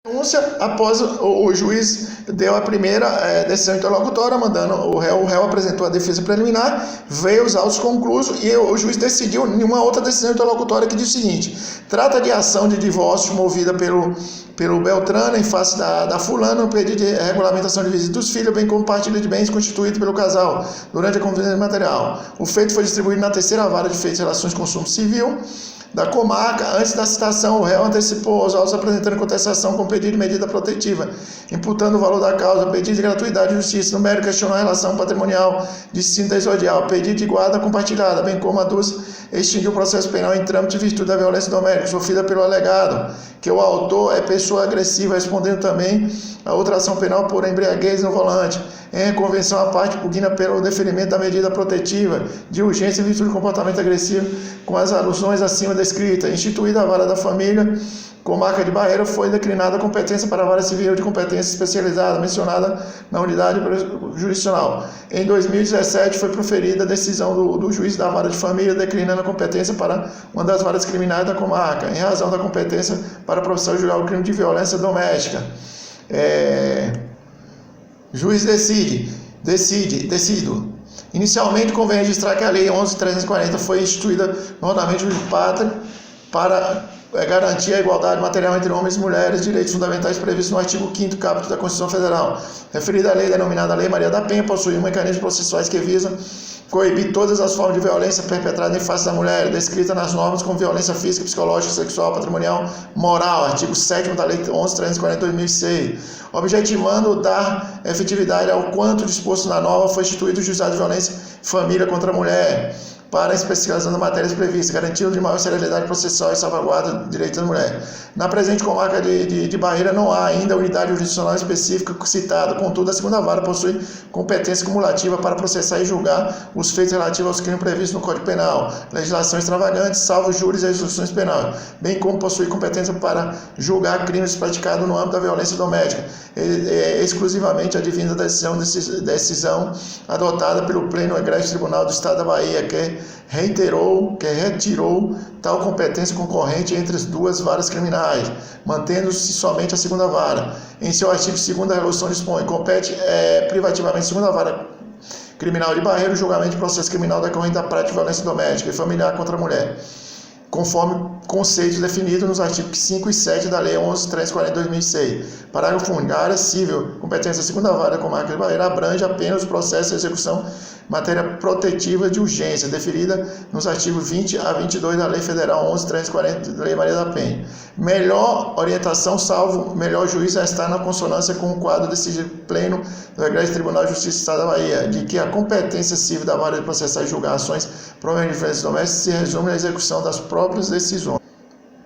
denúncia após o juiz deu a primeira decisão interlocutória, mandando o réu apresentou a defesa preliminar, veio os autos conclusos e o juiz decidiu em uma outra decisão interlocutória que diz o seguinte: trata de ação de divórcio movida pelo Beltrano em face da fulana, no pedido de regulamentação de visita dos filhos, bem como partilha de bens constituído pelo casal durante a convivência material. O feito foi distribuído na terceira vara de feitos e relações de consumo civil da comarca. Antes da citação, o réu antecipou os autos apresentando contestação com pedido de medida protetiva, imputando o valor da causa, pedido de gratuidade de justiça, no mérito questionou a relação patrimonial distinta e exordial, pedido de guarda compartilhada, bem como a dos extinguiu o processo penal em trâmite em virtude da violência doméstica sofrida pelo alegado, que o autor é pessoa agressiva, respondendo também a outra ação penal por embriaguez no volante, em convenção à parte pugna pelo deferimento da medida protetiva de urgência em virtude do comportamento agressivo, com as alusões acima descritas. Instituída a vara da família, comarca de Barreira, foi declinada a competência para a vara civil de competência especializada, mencionada na unidade jurisdicional. Em 2017, foi proferida a decisão do juiz da vara de família, declinando a competência para uma das varas criminais da comarca, em razão da competência para a profissão julgar o crime de violência doméstica. Juiz decido. Inicialmente, convém registrar que a Lei 11.340 foi instituída no ordenamento jurídico pátrio para garantir a igualdade material entre homens e mulheres, direitos fundamentais previstos no artigo 5º caput da Constituição Federal. Referida à lei denominada Lei Maria da Penha, possui mecanismos processuais que visam coibir todas as formas de violência perpetrada em face da mulher, descrita nas normas como violência física, psicológica, sexual, patrimonial, moral, artigo 7º da Lei 11.340 de 2006. Objetivando dar efetividade ao quanto disposto na norma, foi instituído o Juizado de Violência Família contra a Mulher, para a especificação das matérias previstas, garantindo de maior celeridade processual e salvaguarda do direito da mulher. Na presente comarca de Barreira não há ainda unidade jurisdicional específica citada, contudo, a segunda vara possui competência cumulativa para processar e julgar os feitos relativos aos crimes previstos no Código Penal, legislação extravagante, salvo júris e execuções penais, bem como possui competência para julgar crimes praticados no âmbito da violência doméstica, exclusivamente advindo da decisão adotada pelo Pleno Egrégio Tribunal do Estado da Bahia, que retirou tal competência concorrente entre as duas varas criminais, mantendo-se somente a segunda vara. Em seu artigo 2º, a resolução dispõe: compete privativamente a segunda vara criminal de Barreira o julgamento de processo criminal decorrente da prática de violência doméstica e familiar contra a mulher, conforme conceitos definidos nos artigos 5 e 7 da Lei 11.340 de 2006. Parágrafo único. A área civil, competência da segunda vara da comarca de Barreira, abrange apenas os processos de execução matéria protetiva de urgência, deferida nos artigos 20 a 22 da Lei Federal 11.340 da Lei Maria da Penha. Melhor orientação, salvo melhor juízo, está na consonância com o quadro decidido pleno do Egrégio Tribunal de Justiça do Estado da Bahia, de que a competência civil da vara de processar e julgar ações promovendo violência doméstica se resume na execução das próprias decisões.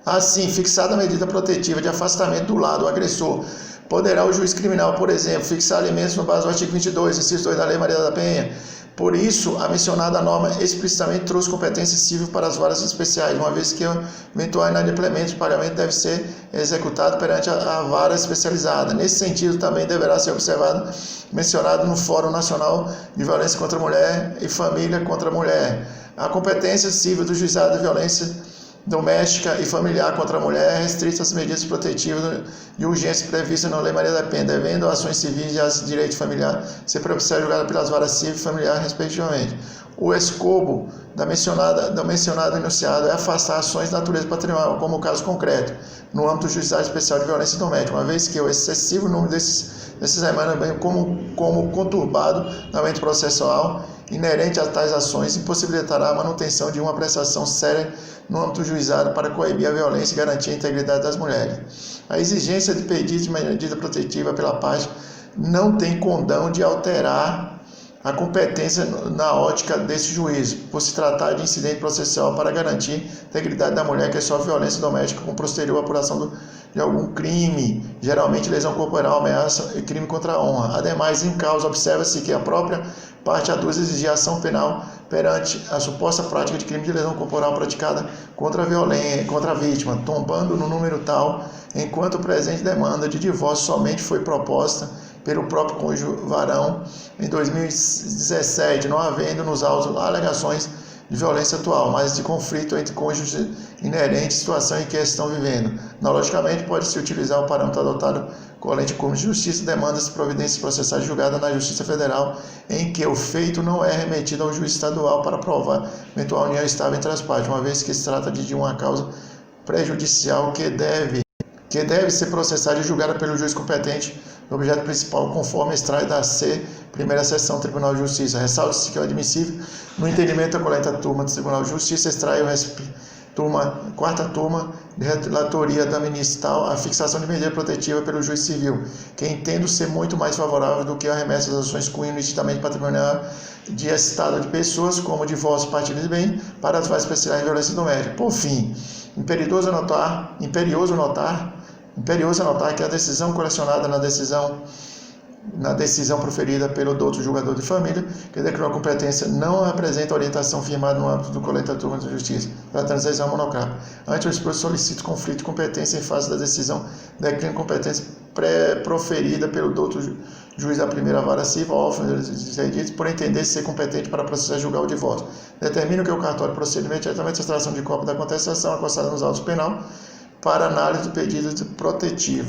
Assim, fixada a medida protetiva de afastamento do lado agressor, poderá o juiz criminal, por exemplo, fixar alimentos no base do artigo 22, inciso 2 da Lei Maria da Penha. Por isso, a mencionada norma explicitamente trouxe competência civil para as varas especiais, uma vez que o eventual inadimplemento de pagamento deve ser executado perante a vara especializada. Nesse sentido, também deverá ser mencionado no Fórum Nacional de Violência contra a Mulher e Família contra a Mulher. A competência civil do Juizado de Violência doméstica e familiar contra a mulher é restrita às medidas protetivas de urgência previstas na Lei Maria da Penha, devendo ações civis e as direito familiar ser propiciada julgada pelas varas civil e familiar, respectivamente. O escopo da mencionada enunciado é afastar ações de natureza patrimonial, como o caso concreto, no âmbito do Juizado Especial de Violência Doméstica, uma vez que o excessivo número desses remandos, bem como conturbado andamento processual inerente a tais ações, impossibilitará a manutenção de uma prestação séria no âmbito do juizado para coibir a violência e garantir a integridade das mulheres. A exigência de pedido de medida protetiva pela parte não tem condão de alterar a competência na ótica desse juízo, por se tratar de incidente processual para garantir a integridade da mulher que sofre violência doméstica com posterior apuração de algum crime, geralmente lesão corporal, ameaça e crime contra a honra. Ademais, em causa, observa-se que a própria parte aduz exigir ação penal perante a suposta prática de crime de lesão corporal praticada contra a vítima, tombando no número tal, enquanto o presente demanda de divórcio somente foi proposta pelo próprio cônjuge varão em 2017, não havendo nos autos alegações de violência atual, mas de conflito entre cônjuges inerente à situação em que estão vivendo. Analogicamente, pode-se utilizar o parâmetro adotado com a lente comum de justiça, demandas de providências processais julgadas na Justiça Federal, em que o feito não é remetido ao juiz estadual para provar eventual união estável entre as partes, uma vez que se trata de uma causa prejudicial que deve ser processada e julgada pelo juiz competente no objeto principal, conforme extrai da primeira seção do Tribunal de Justiça. Ressalta-se que é admissível, no entendimento da coleta turma do Tribunal de Justiça, extrai quarta turma de relatoria da ministral a fixação de medida protetiva pelo juiz civil, que entendo ser muito mais favorável do que a remessa das ações cunho nitidamente patrimonial de estado de pessoas, como divórcio, partilha de bem, para as várias especiais em violência doméstica. Por fim, imperioso notar que a decisão colecionada na decisão proferida pelo douto julgador de família, que declarou a competência, não apresenta orientação firmada no âmbito do coleta turma de justiça, da transação monocrática. Ante o exposto, solicito conflito de competência em face da decisão, declino competência proferida pelo douto juiz da primeira vara civil, por entender ser competente para processar e julgar o divórcio. Determino que o cartório proceda imediatamente à extração de cópia da contestação acostada nos autos penal para análise do pedido protetivo.